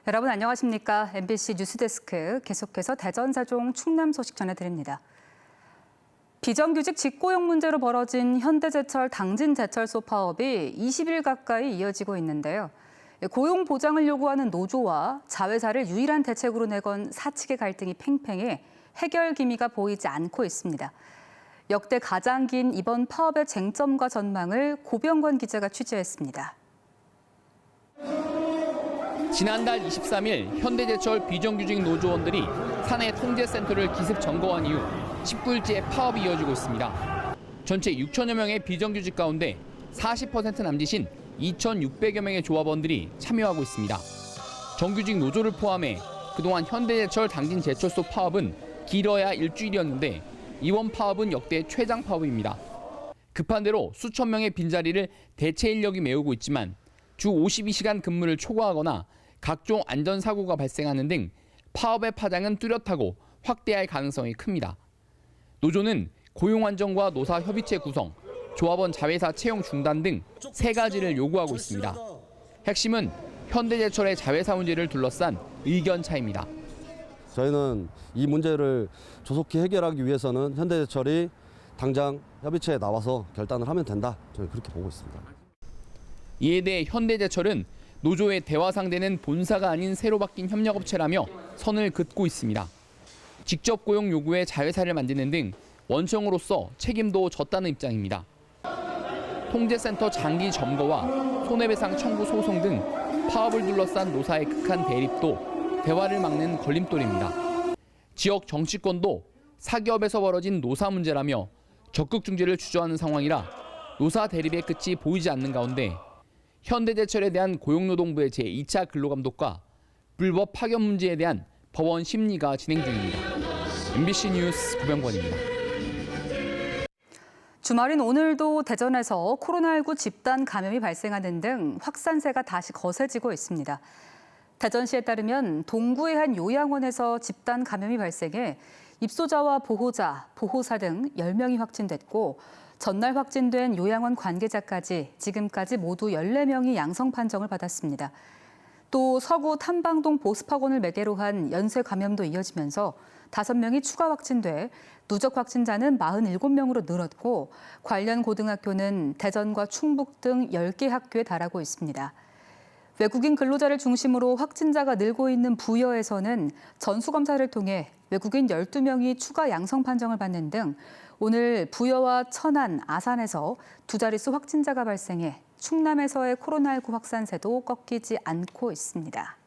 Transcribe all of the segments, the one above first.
여러분 안녕하십니까? MBC 뉴스데스크 계속해서 대전, 세종, 충남 소식 전해드립니다. 비정규직 직고용 문제로 벌어진 현대제철 당진제철소 파업이 20일 가까이 이어지고 있는데요. 고용 보장을 요구하는 노조와 자회사를 유일한 대책으로 내건 사측의 갈등이 팽팽해 해결 기미가 보이지 않고 있습니다. 역대 가장 긴 이번 파업의 쟁점과 전망을 고병권 기자가 취재했습니다. 지난달 23일 현대제철 비정규직 노조원들이 사내 통제센터를 기습 점거한 이후 19일째 파업이 이어지고 있습니다. 전체 6천여 명의 비정규직 가운데 40% 남짓인 2,600여 명의 조합원들이 참여하고 있습니다. 정규직 노조를 포함해 그동안 현대제철 당진제철소 파업은 길어야 일주일이었는데 이번 파업은 역대 최장 파업입니다. 급한 대로 수천 명의 빈자리를 대체 인력이 메우고 있지만 주 52시간 근무를 초과하거나 각종 안전사고가 발생하는 등 파업의 파장은 뚜렷하고 확대할 가능성이 큽니다. 노조는 고용 안정과 노사 협의체 구성, 조합원 자회사 채용 중단 등 세 가지를 요구하고 있습니다. 핵심은 현대제철의 자회사 문제를 둘러싼 의견 차이입니다. 저희는 이 문제를 조속히 해결하기 위해서는 현대제철이 당장 협의체에 나와서 결단을 하면 된다. 저희 그렇게 보고 있습니다. 이에 대해 현대제철은 노조의 대화 상대는 본사가 아닌 새로 바뀐 협력업체라며 선을 긋고 있습니다. 직접 고용 요구에 자회사를 만드는 등 원청으로서 책임도 졌다는 입장입니다. 통제센터 장기 점거와 손해배상 청구 소송 등 파업을 둘러싼 노사의 극한 대립도 대화를 막는 걸림돌입니다. 지역 정치권도 사기업에서 벌어진 노사 문제라며 적극 중재를 주저하는 상황이라 노사 대립의 끝이 보이지 않는 가운데 현대제철에 대한 고용노동부의 제2차 근로감독과 불법 파견 문제에 대한 법원 심리가 진행 중입니다. MBC 뉴스 고병권입니다. 주말인 오늘도 대전에서 코로나19 집단 감염이 발생하는 등 확산세가 다시 거세지고 있습니다. 대전시에 따르면 동구의 한 요양원에서 집단 감염이 발생해 입소자와 보호자, 보호사 등 10명이 확진됐고 전날 확진된 요양원 관계자까지 지금까지 모두 14명이 양성 판정을 받았습니다. 또 서구 탐방동 보습학원을 매개로 한 연쇄 감염도 이어지면서 5명이 추가 확진돼 누적 확진자는 47명으로 늘었고 관련 고등학교는 대전과 충북 등 10개 학교에 달하고 있습니다. 외국인 근로자를 중심으로 확진자가 늘고 있는 부여에서는 전수검사를 통해 외국인 12명이 추가 양성 판정을 받는 등 오늘 부여와 천안, 아산에서 두 자릿수 확진자가 발생해 충남에서의 코로나19 확산세도 꺾이지 않고 있습니다.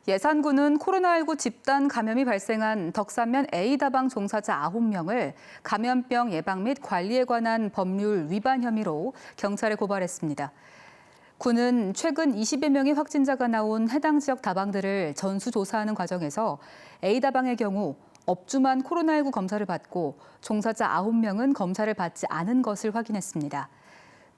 예산군은 코로나19 집단 감염이 발생한 덕산면 A다방 종사자 9명을 감염병 예방 및 관리에 관한 법률 위반 혐의로 경찰에 고발했습니다. 군은 최근 20여 명의 확진자가 나온 해당 지역 다방들을 전수조사하는 과정에서 A다방의 경우 업주만 코로나19 검사를 받고 종사자 9명은 검사를 받지 않은 것을 확인했습니다.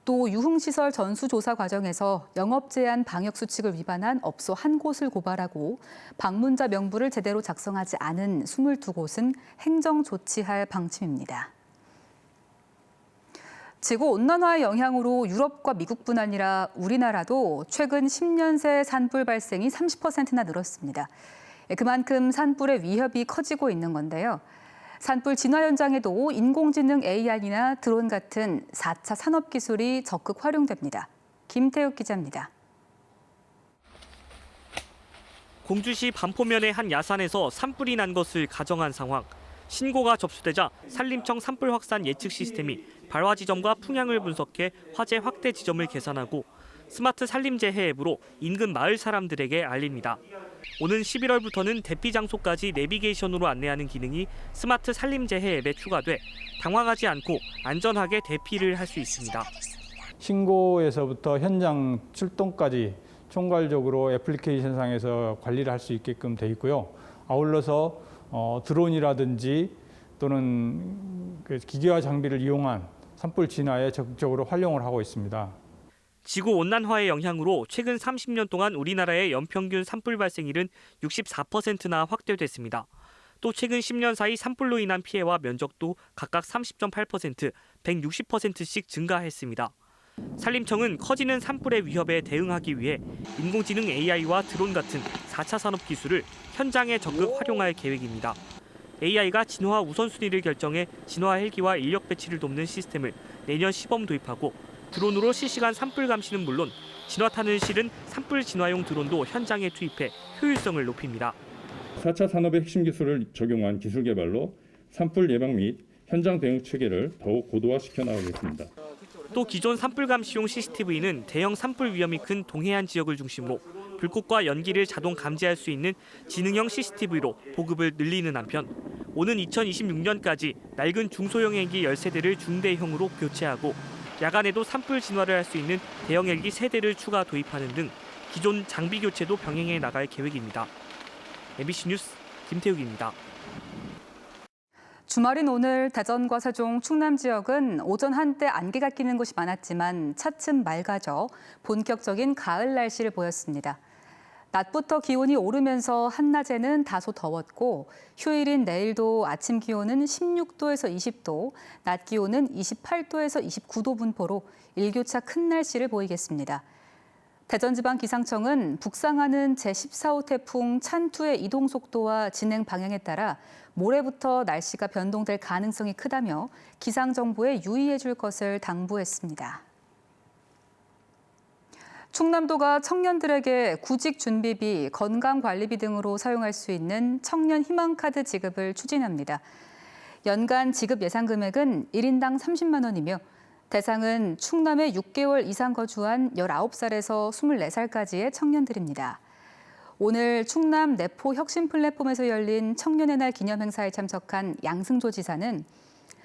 또 유흥시설 전수조사 과정에서 영업 제한 방역 수칙을 위반한 업소 한 곳을 고발하고 방문자 명부를 제대로 작성하지 않은 22곳은 행정 조치할 방침입니다. 지구온난화의 영향으로 유럽과 미국뿐 아니라 우리나라도 최근 10년 새 산불 발생이 30%나 늘었습니다. 그만큼 산불의 위협이 커지고 있는 건데요. 산불 진화 현장에도 인공지능 AI나 드론 같은 4차 산업기술이 적극 활용됩니다. 김태욱 기자입니다. 공주시 반포면의 한 야산에서 산불이 난 것을 가정한 상황. 신고가 접수되자 산림청 산불 확산 예측 시스템이 발화 지점과 풍향을 분석해 화재 확대 지점을 계산하고 스마트 산림재해 앱으로 인근 마을 사람들에게 알립니다. 오는 11월부터는 대피 장소까지 내비게이션으로 안내하는 기능이 스마트 산림재해 앱에 추가돼 당황하지 않고 안전하게 대피를 할 수 있습니다. 신고에서부터 현장 출동까지 총괄적으로 애플리케이션상에서 관리를 할 수 있게끔 돼 있고요. 아울러서 드론이라든지 또는 기계화 장비를 이용한 산불 진화에 적극적으로 활용을 하고 있습니다. 지구온난화의 영향으로 최근 30년 동안 우리나라의 연평균 산불 발생률은 64%나 확대됐습니다. 또 최근 10년 사이 산불로 인한 피해와 면적도 각각 30.8%, 160%씩 증가했습니다. 산림청은 커지는 산불의 위협에 대응하기 위해 인공지능 AI와 드론 같은 4차 산업 기술을 현장에 적극 활용할 계획입니다. AI가 진화 우선순위를 결정해 진화 헬기와 인력 배치를 돕는 시스템을 내년 시범 도입하고 드론으로 실시간 산불 감시는 물론 진화탄을 실은 산불 진화용 드론도 현장에 투입해 효율성을 높입니다. 4차 산업의 핵심 기술을 적용한 기술 개발로 산불 예방 및 현장 대응 체계를 더욱 고도화시켜 나가겠습니다. 또 기존 산불 감시용 CCTV는 대형 산불 위험이 큰 동해안 지역을 중심으로 불꽃과 연기를 자동 감지할 수 있는 지능형 CCTV로 보급을 늘리는 한편 오는 2026년까지 낡은 중소형 헬기 13대를 중대형으로 교체하고 야간에도 산불 진화를 할 수 있는 대형 헬기 3대를 추가 도입하는 등 기존 장비 교체도 병행해 나갈 계획입니다. MBC 뉴스 김태욱입니다. 주말인 오늘 대전과 세종, 충남 지역은 오전 한때 안개가 끼는 곳이 많았지만 차츰 맑아져 본격적인 가을 날씨를 보였습니다. 낮부터 기온이 오르면서 한낮에는 다소 더웠고 휴일인 내일도 아침 기온은 16도에서 20도, 낮 기온은 28도에서 29도 분포로 일교차 큰 날씨를 보이겠습니다. 대전지방기상청은 북상하는 제14호 태풍 찬투의 이동 속도와 진행 방향에 따라 모레부터 날씨가 변동될 가능성이 크다며 기상정보에 유의해 줄 것을 당부했습니다. 충남도가 청년들에게 구직 준비비, 건강관리비 등으로 사용할 수 있는 청년 희망카드 지급을 추진합니다. 연간 지급 예상 금액은 1인당 30만 원이며 대상은 충남에 6개월 이상 거주한 19살에서 24살까지의 청년들입니다. 오늘 충남 내포 혁신 플랫폼에서 열린 청년의 날 기념 행사에 참석한 양승조 지사는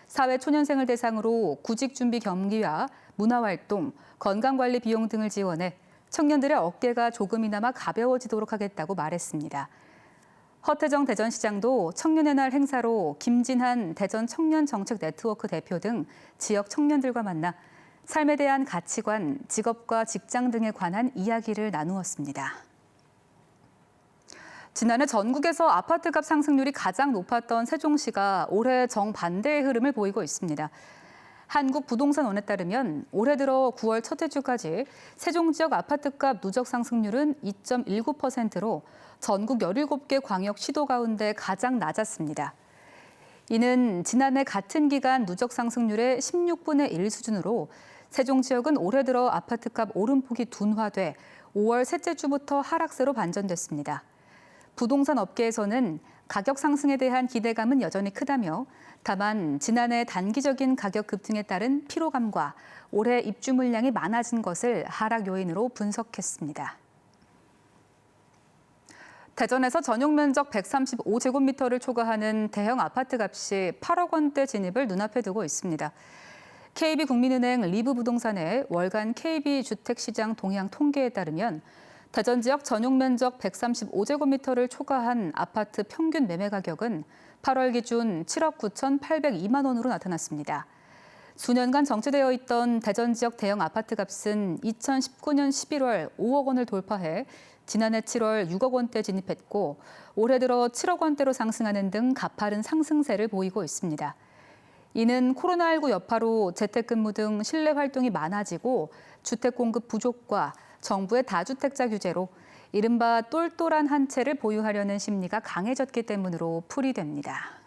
사회초년생을 대상으로 구직준비 경기와 문화활동, 건강관리 비용 등을 지원해 청년들의 어깨가 조금이나마 가벼워지도록 하겠다고 말했습니다. 허태정 대전시장도 청년의 날 행사로 김진한 대전 청년정책 네트워크 대표 등 지역 청년들과 만나 삶에 대한 가치관, 직업과 직장 등에 관한 이야기를 나누었습니다. 지난해 전국에서 아파트값 상승률이 가장 높았던 세종시가 올해 정반대의 흐름을 보이고 있습니다. 한국부동산원에 따르면 올해 들어 9월 첫째 주까지 세종 지역 아파트값 누적 상승률은 2.19%로 전국 17개 광역 시도 가운데 가장 낮았습니다. 이는 지난해 같은 기간 누적 상승률의 16분의 1 수준으로 세종 지역은 올해 들어 아파트값 오름폭이 둔화돼 5월 셋째 주부터 하락세로 반전됐습니다. 부동산 업계에서는 가격 상승에 대한 기대감은 여전히 크다며 다만 지난해 단기적인 가격 급등에 따른 피로감과 올해 입주 물량이 많아진 것을 하락 요인으로 분석했습니다. 대전에서 전용 면적 135제곱미터를 초과하는 대형 아파트 값이 8억 원대 진입을 눈앞에 두고 있습니다. KB국민은행 리브부동산의 월간 KB주택시장 동향 통계에 따르면 대전 지역 전용 면적 135제곱미터를 초과한 아파트 평균 매매 가격은 8월 기준 7억 9,802만 원으로 나타났습니다. 수년간 정체되어 있던 대전 지역 대형 아파트 값은 2019년 11월 5억 원을 돌파해 지난해 7월 6억 원대 진입했고 올해 들어 7억 원대로 상승하는 등 가파른 상승세를 보이고 있습니다. 이는 코로나19 여파로 재택근무 등 실내 활동이 많아지고 주택 공급 부족과 정부의 다주택자 규제로 이른바 똘똘한 한 채를 보유하려는 심리가 강해졌기 때문으로 풀이됩니다.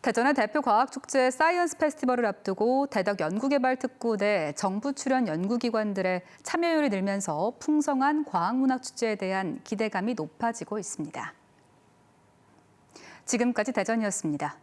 대전의 대표 과학축제 사이언스 페스티벌을 앞두고 대덕 연구개발특구내 정부 출연 연구기관들의 참여율이 늘면서 풍성한 과학문화축제에 대한 기대감이 높아지고 있습니다. 지금까지 대전이었습니다.